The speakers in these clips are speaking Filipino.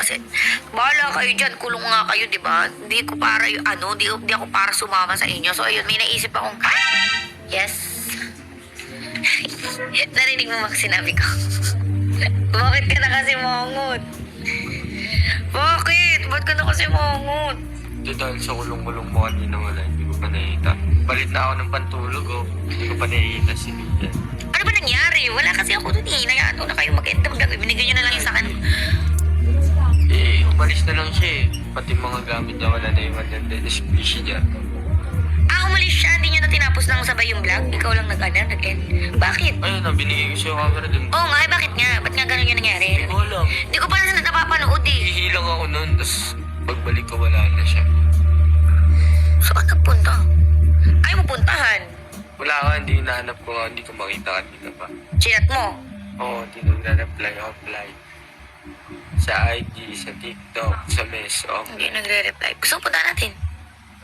kasi bahala kayo dyan, kulong nga kayo, di ba? Hindi ko para yung di ako para sumama sa inyo. So ayun, may naisip akong, yes. Narinig mo ba sinabi ko? Bakit ka na kasi mongot? Bakit? Ba't ka na kasi mongot? Ito dahil sa kulong-kulong mo kanina wala, hindi ko pa nakita. Palit na ako ng pantulog, oh. Hindi ko pa nakita si Lian. Ano ba nangyari? Wala kasi ako dun eh. Nayaan na kayo mag-end up. Binigay nyo na lang yung sa akin. Umalis na lang siya eh. Pati mga gamit niya wala na iwan yan din. Squishy niya. Umalis siya. Hindi nyo na tinapos ng sabay yung vlog. Ikaw lang nag-end. Bakit? Ayun na, binigay ko siya yung camera dun. Oo nga, bakit nga? Ba't nga ganun yung nangyari? Wala. Hindi ko pa na napapanood eh. Hihilang ako nun, tapos pagbalik ko wala na siya. Saan nagpunta? Ayaw mo puntahan. Wala ka, hindi hinahanap ko, hindi ko makita kanina pa. Chinat mo. Oo, hindi nagre-reply, offline. Sa IG, sa TikTok, sa Meso. Hindi nagre-reply. Gusto mo punta natin?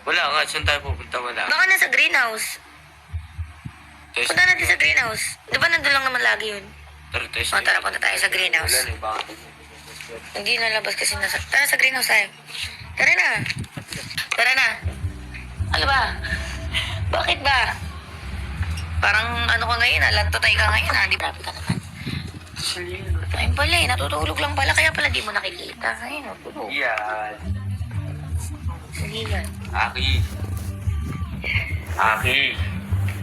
Wala nga, saan tayo pupunta? Wala. Baka nasa greenhouse. Punta natin sa greenhouse. Di ba nandun lang naman lagi yun? Tara, punta tayo sa greenhouse. Wala na, bakit? Hindi nalabas kasi nasa... Tara sa greenhouse tayo. Tara na. Tara na. Ano ba? Bakit ba? Parang ano ka ngayon, lantotay ka ngayon, Di ba? Ka naman. Ayun pala eh, natutulog lang pala. Kaya pala di mo nakikita. Ayun, natulog. Yan. Sige yan. Aki. Aki.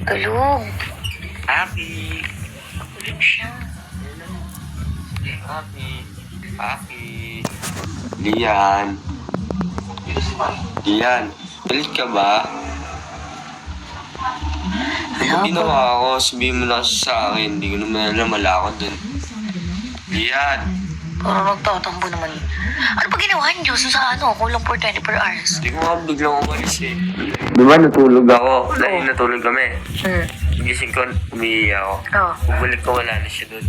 Tulog. Aki. Tulog siya. Aki. Aki. Lian. Lian. Galit ka ba? Wala Hindi naman ako. Sabihin mo na kasi sa akin. Hindi ko naman alam. Wala ako dun. Lian. Puro nagtatambo naman. Ano ba ginawa niyo sa kulang for 24 hours? Hindi ko nga biglang umalis eh. Diba natulog ako? Dahil natulog kami. Gising ko, umiiyak ako. Oo. Bumalik ko, wala na siya dun.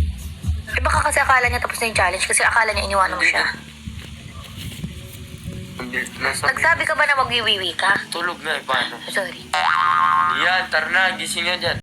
Eh baka kasi akala niya tapos na yung challenge kasi akala niya iniwanan mo siya. Nagsabi ka ba na magwiwiwi ka? Tulog na eh, paano? Sorry. Lian, tara na, gising nga dyan.